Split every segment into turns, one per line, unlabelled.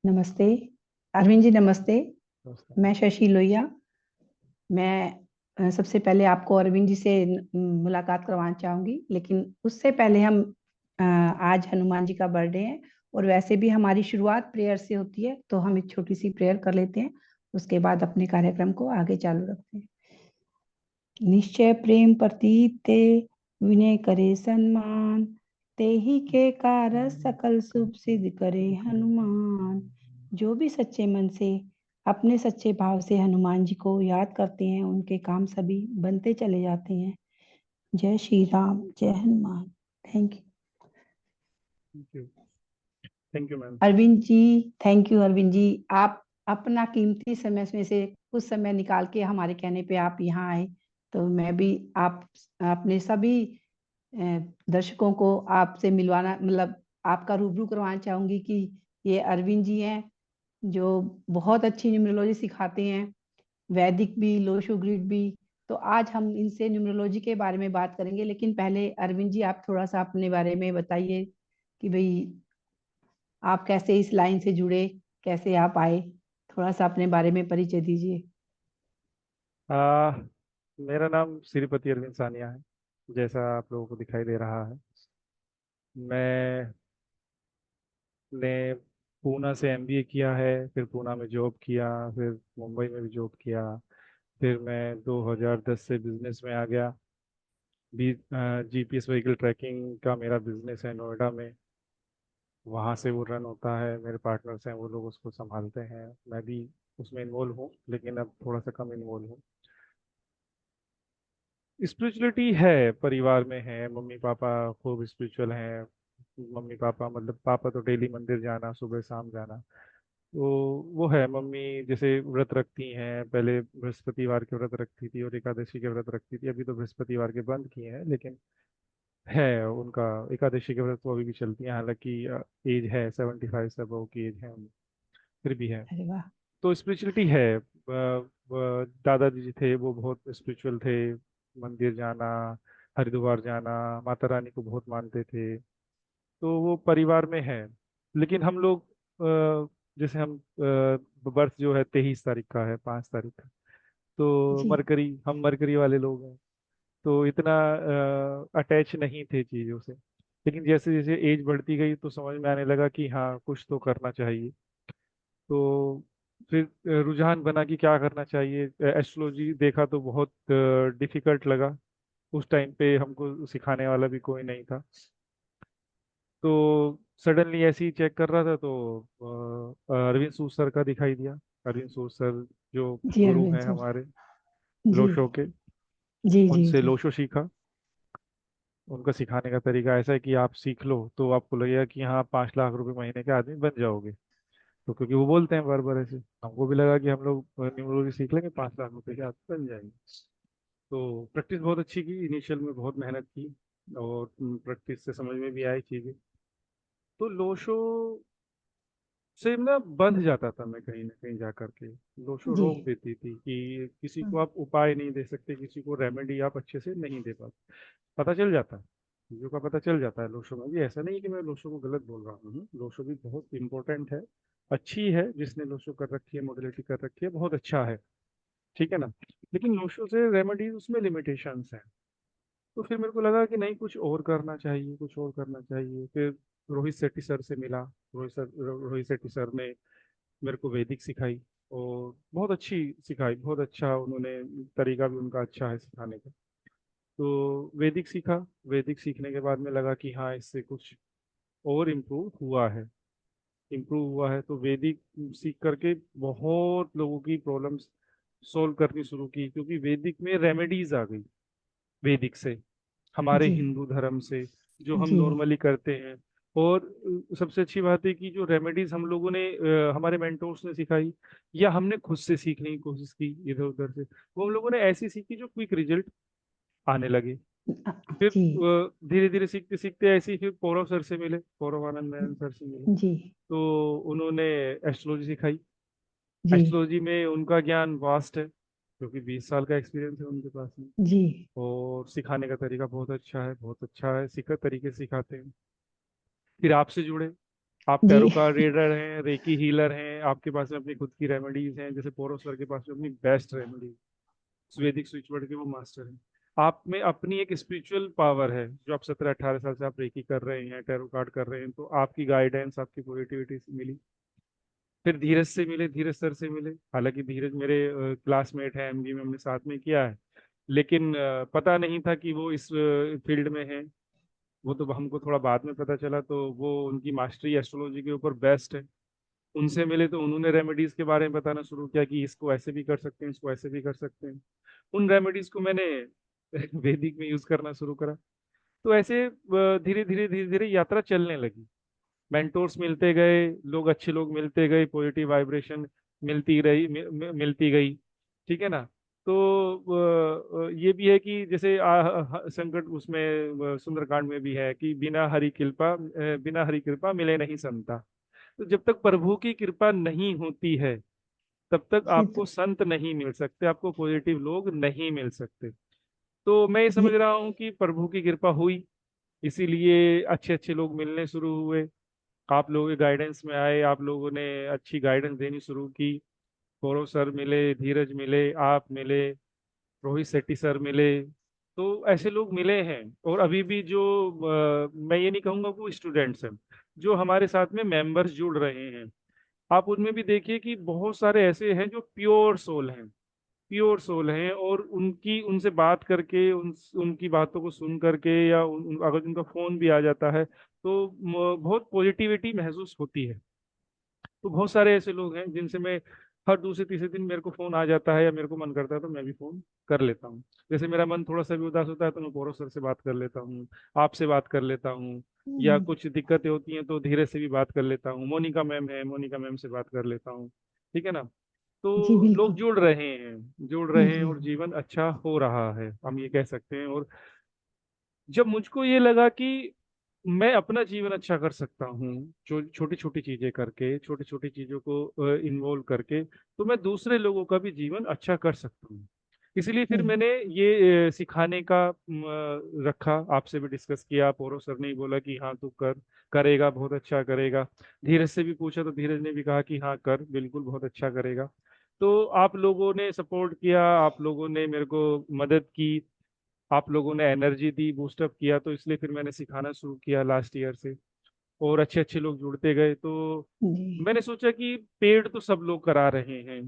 नमस्ते अरविंद जी, नमस्ते।
नमस्कार।
मैं शशि लोहिया। मैं सबसे पहले आपको अरविंद जी से मुलाकात करवाना चाहूंगी, लेकिन उससे पहले हम आज हनुमान जी का बर्थडे है और वैसे भी हमारी शुरुआत प्रेयर से होती है, तो हम एक छोटी सी प्रेयर कर लेते हैं। उसके बाद अपने कार्यक्रम को आगे चालू रखते हैं। निश्चय प्रेम प्रतीत ते विनय करे सम्मान, तेहि के कारज सकल शुभ सिद्ध करे हनुमान। जो भी सच्चे मन से अपने सच्चे भाव से हनुमान जी को याद करते हैं, उनके काम सभी बनते चले जाते हैं। जय श्री राम, जय Hanuman. Thank you
thank you. Thank you ma'am.
Arvind ji. Thank you Arvind ji. आप अपना कीमती समय में से कुछ समय निकाल के हमारे कहने पे आप यहाँ आए, तो मैं भी आप अपने सभी दर्शकों को आपसे मिलवाना, मतलब आपका रूबरू करवाना चाहूंगी कि ये अरविंद जी हैं, जो बहुत अच्छी न्यूमरोलॉजी सिखाते हैं, वैदिक भी, लोशो ग्रिड भी। तो आज हम इनसे न्यूमरोलॉजी के बारे में बात करेंगे, लेकिन पहले अरविंद जी आप थोड़ा सा अपने बारे में बताइए कि भाई आप कैसे इस लाइन से जुड़े, कैसे आप आए, थोड़ा सा अपने बारे में परिचय दीजिए।
आ, मेरा नाम श्रीपति अरविंद सानिया है, जैसा आप लोगों को दिखाई दे रहा है। मैंने पूना से एमबीए किया है, फिर पूना में जॉब किया, फिर मुंबई में भी जॉब किया। फिर मैं 2010 से बिजनेस में आ गया। जीपीएस व्हीकल ट्रैकिंग का मेरा बिजनेस है नोएडा में। वहाँ से वो रन होता है, मेरे पार्टनर्स हैं वो लोग उसको संभालते हैं। मैं भी उसमें इन्वॉल्व हूँ, लेकिन अब थोड़ा सा कम इन्वॉल्व हूँ। स्पिरिचुअलिटी है, परिवार में है। मम्मी पापा खूब स्पिरिचुअल हैं। मम्मी पापा मतलब पापा तो डेली मंदिर जाना, सुबह शाम जाना। तो वो है। मम्मी जैसे व्रत रखती हैं, पहले बृहस्पतिवार के व्रत रखती थी और एकादशी के व्रत रखती थी। अभी तो बृहस्पतिवार के बंद किए हैं, लेकिन है उनका एकादशी के व्रत तो अभी भी चलती है। हालांकि एज है 75 से अबव की एज है उनकी, फिर भी है।
अरे वाह।
तो स्पिरिचुअलिटी है। दादाजी जी थे वो बहुत स्पिरिचुअल थे। मंदिर जाना, हरिद्वार जाना, माता रानी को बहुत मानते थे। तो वो परिवार में है। लेकिन हम लोग जैसे हम बर्थ जो है 23 तारीख का है, 5 तारीख का। तो
जी
मरकरी, हम मरकरी वाले लोग हैं। तो इतना अटैच नहीं थे चीज़ों से। लेकिन जैसे जैसे एज बढ़ती गई तो समझ में आने लगा कि हाँ कुछ तो करना चाहिए। तो फिर रुझान बना कि क्या करना चाहिए। एस्ट्रोलॉजी देखा तो बहुत डिफिकल्ट लगा। उस टाइम पे हमको सिखाने वाला भी कोई नहीं था। तो सडनली ऐसे ही चेक कर रहा था तो अरविंद सूद सर का दिखाई दिया। अरविंद सूद सर जो
जी
गुरु
अरविंद
हैं
सर।
हमारे
जी
लोशो के,
जी जी
उनसे
जी।
लोशो सीखा। उनका सिखाने का तरीका ऐसा है कि आप सीख लो तो आपको लगेगा कि हाँ 5 लाख रुपए महीने के आदमी बन जाओगे। तो क्योंकि वो बोलते हैं बार बार ऐसे, हमको भी लगा कि हम लोग न्यूमरोलॉजी सीख लेंगे 5 लाख रुपए के आदमी बन जाएंगे। तो प्रैक्टिस बहुत अच्छी की, इनिशियल में बहुत मेहनत की और प्रैक्टिस से समझ में भी आई चीजें। तो लोशो से ना बंध जाता था मैं कहीं ना कहीं जा करके। लोशो
जी।
रोक देती थी कि किसी को
हम्म,
आप उपाय नहीं दे सकते, किसी को रेमेडी आप अच्छे से नहीं दे पाते। पता चल जाता है, चीजों का पता चल जाता है लोशो में भी। ऐसा नहीं है कि मैं लोशो को गलत बोल रहा हूँ। लोशो भी बहुत इंपॉर्टेंट है, अच्छी है। जिसने लोशो कर रखी है, मोडिलिटी कर रखी है, बहुत अच्छा है। ठीक है ना। लेकिन लोशो से रेमेडीज उसमें लिमिटेशंस हैं। तो फिर मेरे को लगा कि नहीं, कुछ और करना चाहिए, कुछ और करना चाहिए। फिर रोहित शेट्टी सर से मिला। रोहित शेट्टी सर ने मेरे को वैदिक सिखाई और बहुत अच्छी सिखाई, बहुत अच्छा उन्होंने। तरीका भी उनका अच्छा है सिखाने का। तो वैदिक सीखा। वैदिक सीखने के बाद में लगा कि हाँ इससे कुछ और इम्प्रूव हुआ है। इम्प्रूव हुआ है तो वैदिक सीख करके बहुत लोगों की प्रॉब्लम्स सॉल्व करनी शुरू की, क्योंकि वैदिक में रेमेडीज आ गई। वैदिक से, हमारे
जी
हिंदू धर्म से, जो हम
जी
नॉर्मली करते हैं। और सबसे अच्छी बात है कि जो रेमेडीज हम लोगों ने हमारे मेंटोर्स ने सिखाई या हमने खुद से सीखने की कोशिश की इधर उधर से, वो हम लोगों ने ऐसी सीखी जो क्विक रिजल्ट आने लगे। फिर
जी
धीरे धीरे सीखते सीखते ऐसे ही फिर पौरव सर से मिले, पौरव आनंद मेनन सर से मिले।
जी
तो उन्होंने एस्ट्रोलॉजी सिखाई।
जी
एस्ट्रोलॉजी में उनका ज्ञान वास्ट है, क्योंकि 20 साल का एक्सपीरियंस है उनके पास में।
जी
और सिखाने का तरीका बहुत अच्छा है, बहुत अच्छा है। सिखा तरीके से सिखाते हैं। फिर आपसे जुड़े। आप
जी
टैरो कार्ड रीडर हैं, रेकी हीलर हैं, आपके पास में अपनी खुद की रेमेडीज हैं, जैसे पोरो सर के पास में अपनी बेस्ट रेमेडी, वैदिक स्विच वर्ड के वो मास्टर हैं। आप में अपनी एक स्पिरिचुअल पावर है, जो आप 17-18 साल से आप रेकी कर रहे हैं, टैरो कार्ड कर रहे हैं, तो आपकी गाइडेंस, आपकी पॉजिटिविटी से मिली। फिर धीरज से मिले, धीरज सर से मिले। हालांकि धीरज मेरे क्लासमेट है, एमजी में हमने साथ में किया है, लेकिन पता नहीं था कि वो इस फील्ड में है। वो तो हमको थोड़ा बाद में पता चला, तो वो उनकी मास्टरी एस्ट्रोलॉजी के ऊपर बेस्ट है। उनसे मिले तो उन्होंने रेमेडीज के बारे में बताना शुरू किया कि इसको ऐसे भी कर सकते हैं, इसको ऐसे भी कर सकते हैं। उन रेमेडीज को मैंने वैदिक में यूज करना शुरू करा। तो ऐसे धीरे धीरे धीरे धीरे यात्रा चलने लगी। मेंटोर्स मिलते गए, लोग, अच्छे लोग मिलते गए, पॉजिटिव वाइब्रेशन मिलती रही, मिलती गई। ठीक है ना। तो ये भी है कि जैसे संकट उसमें सुंदरकांड में भी है कि बिना हरि कृपा मिले नहीं संता। तो जब तक प्रभु की कृपा नहीं होती है, तब तक
जी
आपको संत नहीं मिल सकते, आपको पॉजिटिव लोग नहीं मिल सकते। तो मैं ये समझ
जी
रहा हूँ कि प्रभु की कृपा हुई, इसीलिए अच्छे अच्छे लोग मिलने शुरू हुए। आप लोगों के गाइडेंस में आए, आप लोगों ने अच्छी गाइडेंस देनी शुरू की। गौरव सर मिले, धीरज मिले, आप मिले, रोहित शेट्टी सर मिले। तो ऐसे लोग मिले हैं। और अभी भी जो मैं ये नहीं कहूँगा कि वो स्टूडेंट्स हैं, जो हमारे साथ में मेंबर्स जुड़ रहे हैं, आप उनमें भी देखिए कि बहुत सारे ऐसे हैं जो प्योर सोल हैं, प्योर सोल हैं। और उनसे बात करके, उनकी बातों को सुन करके, या अगर उनका फोन भी आ जाता है, तो बहुत पॉजिटिविटी महसूस होती है। तो बहुत सारे ऐसे लोग हैं जिनसे मैं हर दूसरे तीसरे दिन, मेरे को फोन आ जाता है या मेरे को मन करता है तो मैं भी फोन कर लेता हूँ। जैसे मेरा मन थोड़ा सा भी उदास होता है तो मैं पौरव सर से बात कर लेता हूँ, आपसे बात कर लेता हूँ। या
हम्म,
कुछ दिक्कतें होती हैं तो धीरे से भी बात कर लेता हूँ, मोनिका मैम है, मोनिका मैम से बात कर लेता हूँ। ठीक है ना।
जी
तो लोग
बिल्कुल।
जुड़ रहे हैं
जी
और जीवन अच्छा हो रहा है, हम ये कह सकते हैं। और जब मुझको ये लगा कि मैं अपना जीवन अच्छा कर सकता हूँ, जो छोटी छोटी चीजें करके, छोटी छोटी चीजों को इन्वॉल्व करके, तो मैं दूसरे लोगों का भी जीवन अच्छा कर सकता हूँ। इसलिए फिर
जी
मैंने ये सिखाने का रखा, आपसे भी डिस्कस किया। पौरव सर ने ही बोला कि हाँ तू करेगा, बहुत अच्छा करेगा। धीरज से भी पूछा तो धीरज ने भी कहा कि हाँ कर, बिल्कुल बहुत अच्छा करेगा। तो आप लोगों ने सपोर्ट किया, आप लोगों ने मेरे को मदद की, आप लोगों ने एनर्जी दी, बूस्टअप किया, तो इसलिए फिर मैंने सिखाना शुरू किया लास्ट ईयर से। और अच्छे अच्छे लोग जुड़ते गए। तो
जी
मैंने सोचा कि पेड तो सब लोग करा रहे हैं,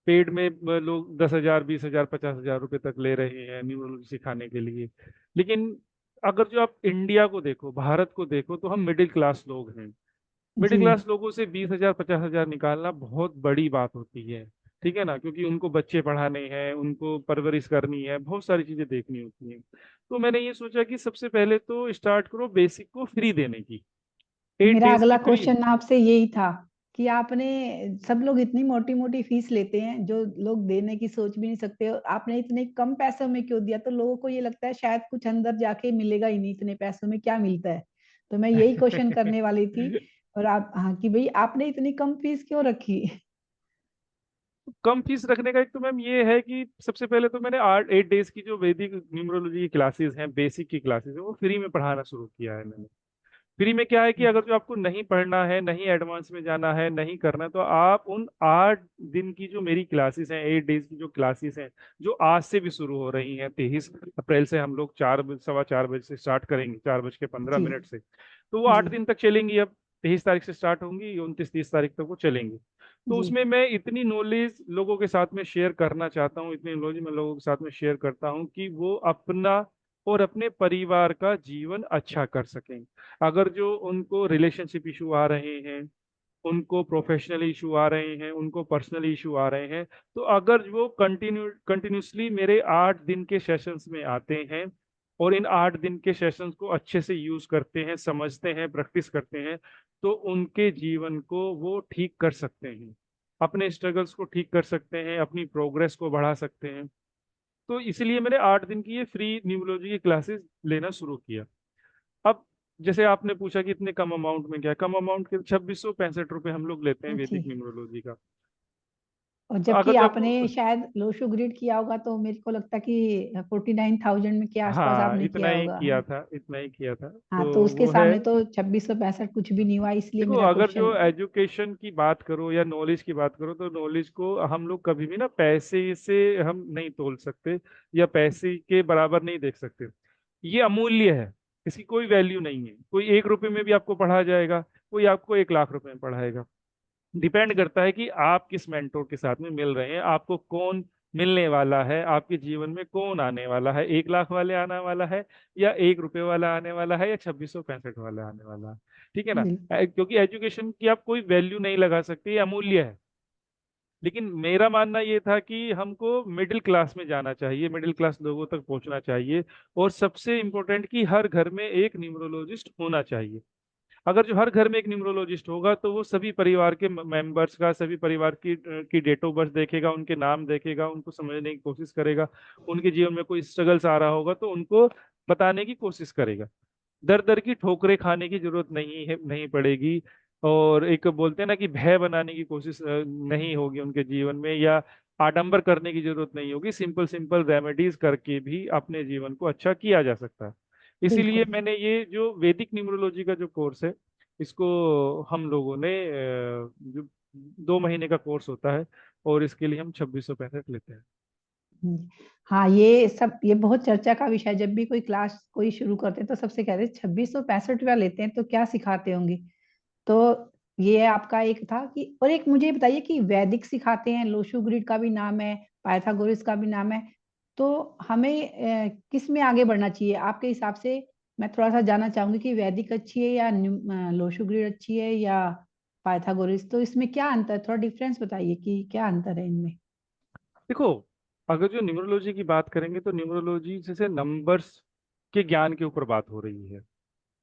पेड में लोग 10,000, 20,000, 50,000 रुपए तक ले रहे हैं न्यूरोलॉजी सिखाने के लिए। लेकिन अगर जो आप इंडिया को देखो, भारत को देखो, तो हम मिडिल क्लास लोग हैं। मिडिल
जी
क्लास लोगों से 20,000, 50,000 निकालना बहुत बड़ी बात होती है। ठीक है ना, क्योंकि उनको बच्चे पढ़ाने हैं, उनको परवरिश करनी है, बहुत सारी चीजें देखनी होती हैं। तो मैंने ये सोचा कि सबसे पहले तो स्टार्ट करो बेसिक को फ्री देने की, 8
मेरा
डेज की
अगला
फ्री।
क्वेश्चन आपसे यही था कि आपने, सब लोग इतनी मोटी मोटी फीस लेते हैं जो लोग देने की सोच भी नहीं सकते, और आपने इतने कम पैसों में क्यों दिया? तो लोगों को ये लगता है शायद कुछ अंदर जाके मिलेगा ही नहीं, इतने पैसों में क्या मिलता है। तो मैं यही क्वेश्चन करने वाली थी। और आप, हाँ, कि भाई आपने इतनी कम फीस क्यों रखी?
कम फीस रखने का एक तो मैम ये है कि सबसे पहले तो मैंने 8 डेज की जो वैदिक न्यूमरोलॉजी की क्लासेस हैं, बेसिक की क्लासेस है, वो फ्री में पढ़ाना शुरू किया है मैंने। फ्री में क्या है कि अगर जो आपको नहीं पढ़ना है, नहीं एडवांस में जाना है, नहीं करना है, तो आप उन 8 दिन की जो मेरी क्लासेस हैं, 8 डेज की जो क्लासेस हैं, जो आज से भी शुरू हो रही हैं, 23 अप्रैल से हम लोग 4 बजे, 4:15 से स्टार्ट करेंगे, 4:15 से। तो वो
जी
8 दिन तक चलेंगी। अब 23 तारीख से स्टार्ट होंगी, 29-30 तारीख तक वो चलेंगी। तो
जी
उसमें मैं इतनी नॉलेज लोगों के साथ में शेयर करना चाहता हूँ, इतनी नॉलेज मैं लोगों के साथ में शेयर करता हूँ कि वो अपना और अपने परिवार का जीवन अच्छा कर सकें। अगर जो उनको रिलेशनशिप इशू आ रहे हैं, उनको प्रोफेशनल इशू आ रहे हैं, उनको पर्सनल इशू आ रहे हैं, तो अगर वो कंटिन्यूसली मेरे 8 दिन के सेशंस में आते हैं, और इन 8 दिन के सेशंस को अच्छे से यूज करते हैं, समझते हैं, प्रैक्टिस करते हैं, तो उनके जीवन को वो ठीक कर सकते हैं, अपने स्ट्रगल्स को ठीक कर सकते हैं, अपनी प्रोग्रेस को बढ़ा सकते हैं। तो इसलिए मैंने 8 दिन की ये फ्री न्यूमरोलॉजी की क्लासेस लेना शुरू किया। अब जैसे आपने पूछा कि इतने कम अमाउंट में क्या है, कम अमाउंट के 2665 रुपये हम लोग लेते हैं
जी
वैदिक न्यूमरोलॉजी का।
और
तो
जबकि
अगर जो
आपने
आपको,
शायद लोशो ग्रिड किया होगा, तो मेरे को लगता कि 49,000 में के आसपास
हाँ
आपने
इतना
किया
ही
होगा,
किया
हाँ।
था, इतना ही किया था,
हाँ,
तो
तो उसके
वो है।
सामने तो 2665 कुछ भी नहीं हुआ, इसलिए
देखो
मेरा
अगर जो
क्वेश्चन।
एजुकेशन की बात करो या नॉलेज की बात करो, तो नॉलेज को हम लोग कभी भी ना पैसे से हम नहीं तोल सकते, या पैसे के बराबर नहीं देख सकते। ये अमूल्य है, इसकी कोई वैल्यू नहीं है। कोई 1 रुपए में भी आपको पढ़ा जाएगा, कोई आपको 1 लाख रुपए में पढ़ाएगा। डिपेंड करता है कि आप किस मेंटोर के साथ में मिल रहे हैं, आपको कौन मिलने वाला है, आपके जीवन में कौन आने वाला है, 1 लाख वाले आने वाला है, या 1 रुपए वाला आने वाला है, या 2665 वाला आने वाला है। ठीक है ना।
बिल्कुल।
क्योंकि एजुकेशन की आप कोई वैल्यू नहीं लगा सकते, ये अमूल्य है। लेकिन मेरा मानना ये था कि हमको मिडिल क्लास में जाना चाहिए, मिडिल क्लास लोगों तक पहुंचना चाहिए। और सबसे इम्पोर्टेंट कि हर घर में एक न्यूमरोलॉजिस्ट होना चाहिए। अगर जो हर घर में एक न्यूमरोलॉजिस्ट होगा, तो वो सभी परिवार के मेंबर्स का, सभी परिवार की डेट ऑफ बर्थ देखेगा, उनके नाम देखेगा, उनको समझने की कोशिश करेगा। उनके जीवन में कोई स्ट्रगल्स आ रहा होगा तो उनको बताने की कोशिश करेगा। दर दर की ठोकरें खाने की जरूरत नहीं है, नहीं पड़ेगी। और एक बोलते हैं ना कि भय बनाने की कोशिश नहीं होगी उनके जीवन में, या आडंबर करने की जरूरत नहीं होगी। सिंपल सिंपल रेमेडीज करके भी अपने जीवन को अच्छा किया जा सकता है। इसीलिए
बिल्कुल।
मैंने ये जो वैदिक न्यूमरोलॉजी का जो कोर्स है, इसको हम लोगों ने जो 2 महीने का कोर्स होता है, और इसके लिए हम 2665 लेते हैं।
हम्म। हाँ, ये सब ये बहुत चर्चा का विषय है। जब भी कोई क्लास कोई शुरू करते हैं तो सबसे कहते हैं 2665 लेते हैं, तो क्या सिखाते होंगे। तो ये आपका एक था कि, और एक मुझे बताइए कि वैदिक सिखाते हैं, लोशो ग्रिड का भी नाम है, पाइथागोरस का भी नाम है। तो हमें किस में आगे बढ़ना चाहिए आपके हिसाब से। मैं थोड़ा सा जानना चाहूंगी कि वैदिक अच्छी है या लोशो ग्रिड अच्छी है या पाइथागोरस। तो इसमें क्या अंतर है, थोड़ा डिफरेंस बताइए कि क्या अंतर है इनमें।
देखो, अगर जो न्यूमरोलॉजी की बात करेंगे, तो न्यूमरोलॉजी जैसे नंबर्स के ज्ञान के ऊपर बात हो रही है।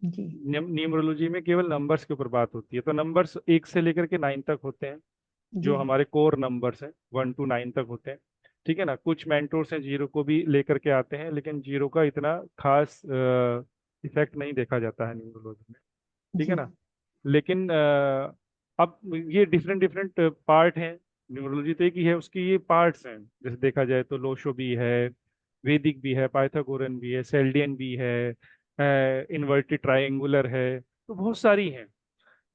जी।
न्यूमरोलॉजी में केवल नंबर्स के ऊपर बात होती है। तो नंबर्स 1 से लेकर के 9 तक होते हैं,
जी।
जो हमारे कोर नंबर्स हैं, 1 to 9 तक होते हैं। ठीक है ना। कुछ मेंटोर्स हैं जीरो को भी लेकर के आते हैं, लेकिन जीरो का इतना खास इफेक्ट नहीं देखा जाता है न्यूमरोलॉजी में। ठीक है
जी।
ना। लेकिन अब ये डिफरेंट डिफरेंट पार्ट हैं। न्यूमरोलॉजी तो एक ही है, उसकी ये पार्ट्स हैं। जैसे देखा जाए तो लोशो भी है, वैदिक भी है, पाइथागोरन भी है, सेल्डियन भी है, इन्वर्टेड ट्रायंगुलर है। तो बहुत सारी हैं,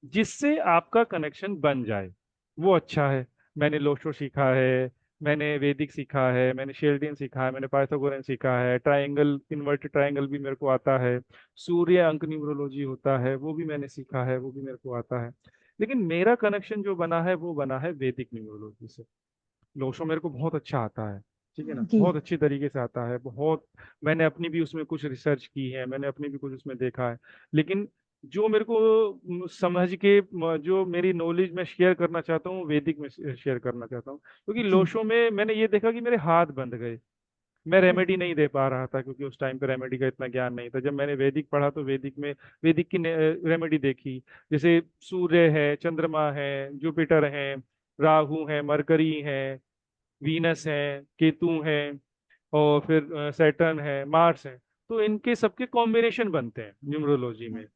जिससे आपका कनेक्शन बन जाए वो अच्छा है। मैंने लोशो सीखा है, मैंने वैदिक सीखा है, मैंने शेल्डियन सीखा है, मैंने पाइथागोरन सीखा है, ट्रायंगल, इन्वर्टेड ट्रायंगल भी मेरे को आता है। सूर्य अंक न्यूमरोलॉजी होता है, वो भी मैंने सीखा है, वो भी मेरे को आता है। लेकिन मेरा कनेक्शन जो बना है वो बना है वैदिक न्यूमरोलॉजी से। लोशो मेरे को बहुत अच्छा आता है। ठीक है ना,
जी।
बहुत अच्छी तरीके से आता है, बहुत। मैंने अपनी भी उसमें कुछ रिसर्च की है, मैंने अपनी भी कुछ उसमें देखा है। लेकिन जो मेरे को समझ के जो मेरी नॉलेज मैं शेयर करना चाहता हूँ, वैदिक में शेयर करना चाहता हूँ। क्योंकि
जी।
लोशो में मैंने ये देखा कि मेरे हाथ बंध गए। मैं रेमेडी नहीं दे पा रहा था, क्योंकि उस टाइम पे रेमेडी का इतना ज्ञान नहीं था। जब मैंने वैदिक पढ़ा तो वैदिक में वैदिक की रेमेडी देखी। जैसे सूर्य है, चंद्रमा है, जुपिटर है, राहु है, मरकरी है, वीनस है, केतु है, और फिर सैटर्न है, मार्स है। तो इनके सबके कॉम्बिनेशन बनते हैं न्यूमरोलॉजी में।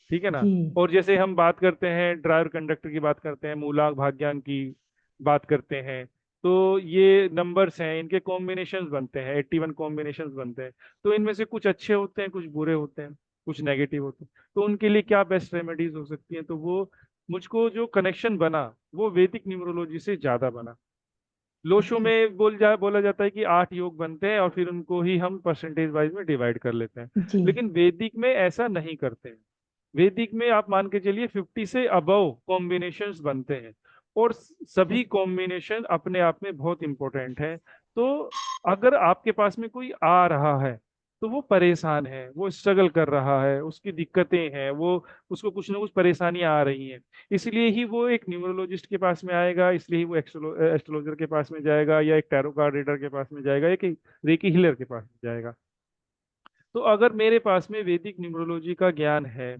ठीक है ना।
जी।
और जैसे हम बात करते हैं ड्राइवर कंडक्टर की, बात करते हैं मूलांक भाग्यांक की बात करते हैं, तो ये नंबर्स हैं, इनके कॉम्बिनेशंस बनते हैं, 81 कॉम्बिनेशंस बनते हैं। तो इनमें से कुछ अच्छे होते हैं, कुछ बुरे होते हैं, कुछ नेगेटिव होते हैं। तो उनके लिए क्या बेस्ट रेमेडीज हो सकती हैं, तो वो मुझको जो कनेक्शन बना वो वैदिक न्यूमरोलॉजी से ज्यादा बना। Lo Shu
okay.
में बोला जाता है कि 8 योग बनते हैं, और फिर उनको ही हम परसेंटेज वाइज में डिवाइड कर लेते हैं।
जी।
लेकिन वैदिक में ऐसा नहीं करते हैं। वैदिक में आप मान के चलिए 50 से अबव कॉम्बिनेशंस बनते हैं, और सभी कॉम्बिनेशन अपने आप में बहुत इंपॉर्टेंट है। तो अगर आपके पास में कोई आ रहा है, तो वो परेशान है, वो स्ट्रगल कर रहा है, उसकी दिक्कतें हैं, वो उसको कुछ ना कुछ परेशानियां आ रही हैं, इसलिए ही वो एक न्यूमरोलॉजिस्ट के पास में आएगा, इसलिए ही वो एस्ट्रोलॉजर के पास में जाएगा, या एक टैरो कार्ड रीडर के पास में जाएगा, या कि रेकी हीलर के पास में जाएगा। तो अगर मेरे पास में वैदिक न्यूमरोलॉजी का ज्ञान है,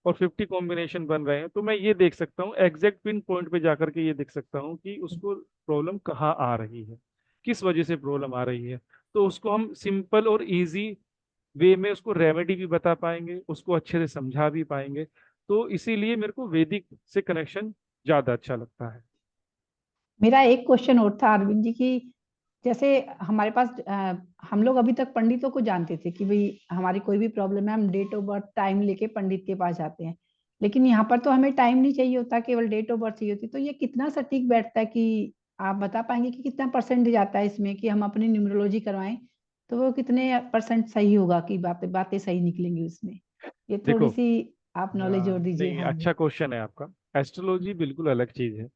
और 50 कॉम्बिनेशन बन रहे हैं, तो मैं ये देख सकता हूँ, एग्जैक्ट पिन पॉइंट पे जाकर के ये देख सकता हूँ कि उसको प्रॉब्लम कहाँ आ रही है, किस वजह से प्रॉब्लम आ रही है। तो उसको हम सिंपल और इजी वे में उसको रेमेडी भी बता पाएंगे, उसको अच्छे से समझा भी पाएंगे। तो इसीलिए मेरे को वैदिक से कनेक्शन ज्यादा अच्छा लगता है।
मेरा एक क्वेश्चन और था अरविंद जी की, जैसे हमारे पास हम लोग अभी तक पंडितों को जानते थे कि भाई हमारी कोई भी प्रॉब्लम है हम डेट ऑफ बर्थ टाइम लेके पंडित के पास जाते हैं, लेकिन यहाँ पर तो हमें टाइम नहीं चाहिए होता, केवल डेट ऑफ बर्थ चाहिए होती। तो ये कितना सटीक बैठता है कि आप बता पाएंगे कि कितना परसेंट जाता है इसमें कि हम अपनी न्यूमरोलॉजी करवाएं, तो वो कितने परसेंट सही होगा कि बातें बातें सही निकलेंगी उसमें? ये थोड़ी
देखो,
सी आप नॉलेज और दीजिए।
नहीं,
हाँ जी।
अच्छा क्वेश्चन है आपका। एस्ट्रोलॉजी बिल्कुल अलग चीज है।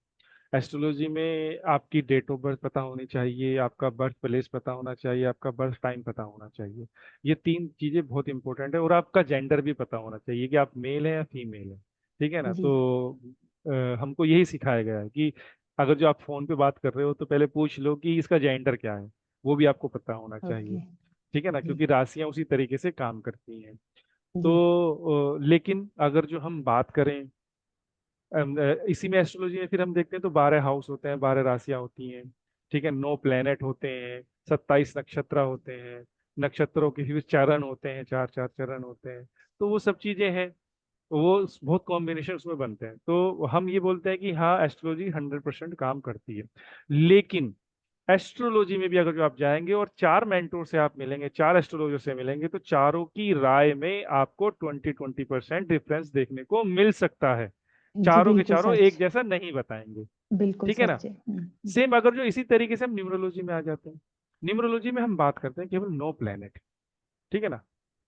एस्ट्रोलॉजी में आपकी डेट ऑफ बर्थ पता होनी चाहिए, आपका बर्थ प्लेस पता होना चाहिए, आपका बर्थ टाइम पता होना चाहिए। ये तीन चीजें बहुत इंपॉर्टेंट है। और आपका जेंडर भी पता होना चाहिए कि आप मेल है या फीमेल है। ठीक है ना?
जी।
तो हमको यही सिखाया गया है कि अगर जो आप फोन पे बात कर रहे हो तो पहले पूछ लो कि इसका जेंडर क्या है। वो भी आपको पता होना चाहिए।
ओके।
ठीक है ना?
जी।
क्योंकि राशियां उसी तरीके से काम करती हैं।
जी।
तो लेकिन अगर जो हम बात करें, इसी में एस्ट्रोलॉजी में फिर हम देखते हैं तो 12 हाउस होते हैं, 12 राशियां होती हैं। ठीक है? 9 प्लेनेट होते हैं, 27 नक्षत्र होते हैं। नक्षत्रों के फिर चरण होते हैं, चार चार चरण होते हैं। तो वो सब चीजें हैं। वो बहुत कॉम्बिनेशन उसमें बनते हैं। तो हम ये बोलते हैं कि हाँ, एस्ट्रोलॉजी 100% काम करती है। लेकिन एस्ट्रोलॉजी में भी अगर जो आप जाएंगे और 4 मेंटोर से आप मिलेंगे, 4 एस्ट्रोलॉजर से मिलेंगे, तो चारों की राय में आपको 20-20% डिफरेंस देखने को मिल सकता है।
जी
चारों के
बिल्कुल
चारों
सच।
एक जैसा नहीं बताएंगे।
बिल्कुल
ठीक है ना?
सच है।
सेम अगर जो इसी तरीके से हम न्यूमरोलॉजी में आ जाते हैं। न्यूमरोलॉजी में हम बात करते हैं केवल 9 प्लेनेट। ठीक है ना?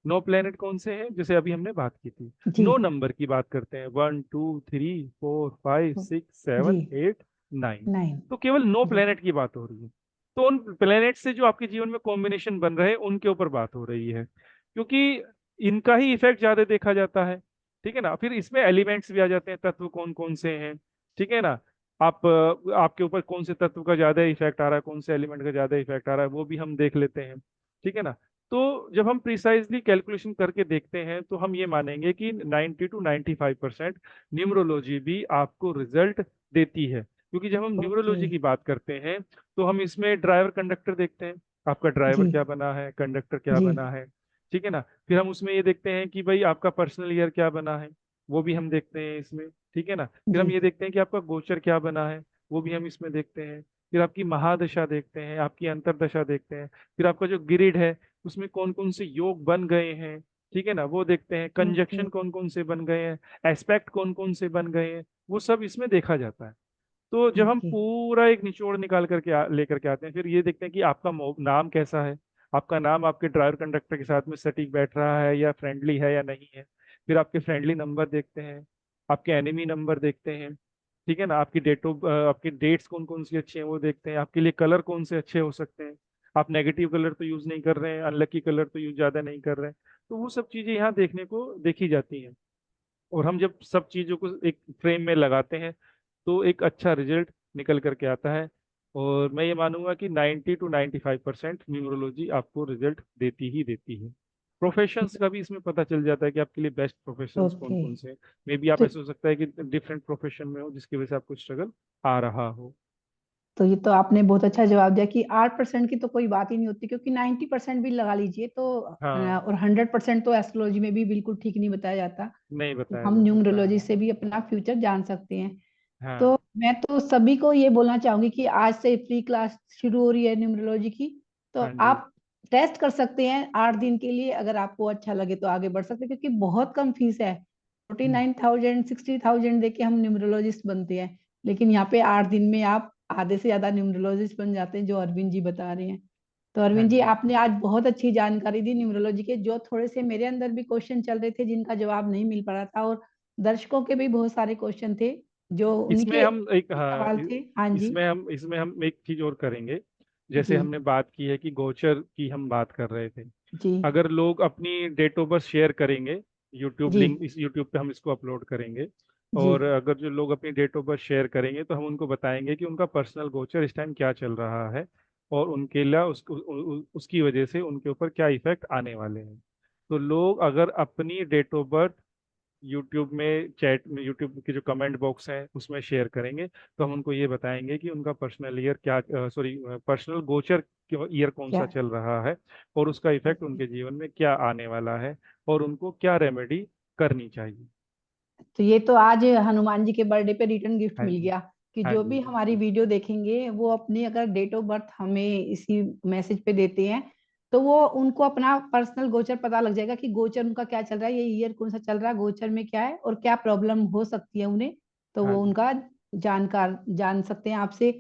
9 प्लेनेट कौन से हैं? जैसे अभी हमने बात की थी।
जी।
9 नंबर की बात करते हैं, 1 2 3 4 5 6 7
जी।
8 9।
9।
तो केवल नौ
जी।
प्लेनेट की बात हो रही है। तो उन प्लेनेट से जो आपके जीवन में कॉम्बिनेशन बन रहे हैं उनके ऊपर बात हो रही है, क्योंकि इनका ही इफेक्ट ज्यादा देखा जाता है। ठीक है ना? फिर इसमें एलिमेंट्स भी आ जाते हैं, तत्व कौन कौन से हैं। ठीक है ना? आपके ऊपर कौन से तत्व का ज्यादा इफेक्ट आ रहा है, कौन से एलिमेंट का ज्यादा इफेक्ट आ रहा है, वो भी हम देख लेते हैं। ठीक है ना? तो जब हम प्रिसाइजली कैलकुलेशन करके देखते हैं तो हम ये मानेंगे कि 90 to 95% न्यूमरोलॉजी भी आपको रिजल्ट देती है। क्योंकि जब हम
ओके।
न्यूमरोलॉजी की बात करते हैं तो हम इसमें ड्राइवर कंडक्टर देखते हैं। आपका ड्राइवर
जी।
क्या बना है, कंडक्टर क्या
जी।
बना है। ठीक है ना? फिर हम उसमें ये देखते हैं कि भाई आपका पर्सनल ईयर क्या बना है, वो भी हम देखते हैं इसमें। ठीक है ना? फिर
जी।
हम ये देखते हैं कि आपका गोचर क्या बना है, वो भी हम इसमें देखते हैं। फिर आपकी महादशा देखते हैं, आपकी अंतरदशा देखते हैं। फिर आपका जो ग्रिड है उसमें कौन कौन से योग बन गए हैं। ठीक है ना? वो देखते हैं।
ओके।
कंजक्शन कौन कौन से बन गए हैं, एस्पेक्ट कौन कौन से बन गए हैं, वो सब इसमें देखा जाता है। तो जब हम
ओके।
पूरा एक निचोड़ निकाल करके लेकर के आते हैं, फिर ये देखते हैं कि आपका नाम कैसा है। आपका नाम आपके ड्राइवर कंडक्टर के साथ में सटीक बैठ रहा है या फ्रेंडली है या नहीं है। फिर आपके फ्रेंडली नंबर देखते हैं, आपके एनिमी नंबर देखते हैं। ठीक है ना? आपकी डेट्स कौन कौन सी अच्छी हैं वो देखते हैं। आपके लिए कलर कौन से अच्छे हो सकते हैं। आप नेगेटिव कलर तो यूज नहीं कर रहे हैं, अनलकी कलर तो यूज ज्यादा नहीं कर रहे हैं। तो वो सब चीजें यहाँ देखने को देखी जाती हैं। और हम जब सब चीज़ों को एक फ्रेम में लगाते हैं तो एक अच्छा रिजल्ट निकल करके आता है। और मैं ये मानूंगा कि 90 to 95% न्यूमरोलॉजी आपको रिजल्ट देती ही देती है। प्रोफेशंस का भी इसमें पता चल जाता है कि आपके लिए बेस्ट प्रोफेशंस कौन
ओके।
कौन से हैं। मे बी आप
तो
ऐसा हो सकता है कि डिफरेंट प्रोफेशन में हो जिसकी वजह से आपको स्ट्रगल आ रहा हो।
तो ये तो आपने बहुत अच्छा जवाब दिया कि 8% की तो कोई बात ही नहीं होती, क्योंकि 90% भी लगा लीजिए तो
हाँ,
और 100% तो एस्ट्रोलॉजी में भी बिल्कुल ठीक नहीं बताया जाता।
नहीं
तो
बताया
हम
जा सकता
न्यूमरोलॉजी
है।
से भी अपना फ्यूचर जान सकते हैं। तो
हाँ,
मैं तो सभी को ये बोलना चाहूंगी कि आज से फ्री क्लास शुरू हो रही है न्यूमरोलॉजी की। तो
हाँ जी।
आप टेस्ट कर सकते हैं 8 दिन के लिए, अगर आपको अच्छा लगे तो आगे बढ़ सकते हैं, क्योंकि बहुत कम फीस है। 49,000 60,000 दे के हम न्यूमरोलॉजिस्ट बनते हैं, लेकिन यहाँ पे 8 दिन में आप आधे से ज्यादा न्यूमरोलॉजिस्ट बन जाते हैं, जो अरविंद जी बता रहे हैं। तो
हाँ
अरविंद जी
जी।
आपने आज बहुत अच्छी जानकारी दी न्यूमरोलॉजी के, जो थोड़े से मेरे अंदर भी क्वेश्चन चल रहे थे जिनका जवाब नहीं मिल पा रहा था, और दर्शकों के भी बहुत सारे क्वेश्चन थे जो
इसमें
उनके
हम एक हाँ
सवाल थे। हाँ जी।
इसमें हम एक चीज और करेंगे। जैसे
जी।
हमने बात की है कि गोचर की हम बात कर रहे थे।
जी।
अगर लोग अपनी डेट ऑफ बर्थ शेयर करेंगे, यूट्यूब
जी।
लिंक, इस यूट्यूब पे हम इसको अपलोड करेंगे।
जी।
और अगर जो लोग अपनी डेट ऑफ बर्थ शेयर करेंगे तो हम उनको बताएंगे कि उनका पर्सनल गोचर इस टाइम क्या चल रहा है और उनके लिए उसकी वजह से उनके ऊपर क्या इफेक्ट आने वाले हैं। तो लोग अगर अपनी डेट ऑफ बर्थ यूट्यूब में चैट में, यूट्यूब के जो कमेंट बॉक्स है उसमें शेयर करेंगे, तो हम उनको ये बताएंगे कि उनका पर्सनल ईयर क्या, सॉरी, पर्सनल गोचर ईयर कौन
क्या?
सा चल रहा है और उसका इफेक्ट
ओके।
उनके जीवन में क्या आने वाला है और उनको क्या रेमेडी करनी चाहिए।
तो ये तो आज हनुमान जी के बर्थडे पे रिटर्न गिफ्ट
हाँ
मिल
जी।
गया कि
हाँ
जो
जी।
भी हमारी वीडियो देखेंगे वो अपनी अगर डेट ऑफ बर्थ हमें इसी मैसेज पे देते हैं, तो वो उनको अपना पर्सनल गोचर पता लग जाएगा कि गोचर उनका क्या चल रहा है, ये ईयर कौन सा चल रहा है, गोचर में क्या है और क्या प्रॉब्लम हो सकती है उन्हें, तो
हाँ
वो
जी।
उनका जान सकते हैं आपसे।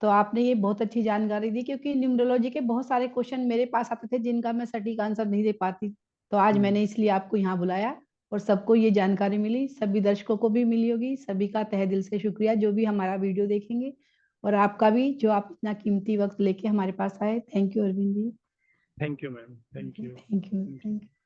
तो आपने ये बहुत अच्छी जानकारी दी, क्योंकि न्यूमरोलॉजी के बहुत सारे क्वेश्चन मेरे पास आते थे जिनका मैं सटीक आंसर नहीं दे पाती। तो आज मैंने इसलिए आपको यहाँ बुलाया और सबको ये जानकारी मिली, सभी दर्शकों को भी मिली होगी। सभी का तहे दिल से शुक्रिया जो भी हमारा वीडियो देखेंगे, और आपका भी जो आप इतना कीमती वक्त लेके हमारे पास आए। Thank you Arvind ji.
Thank you ma'am, thank you.
Thank you.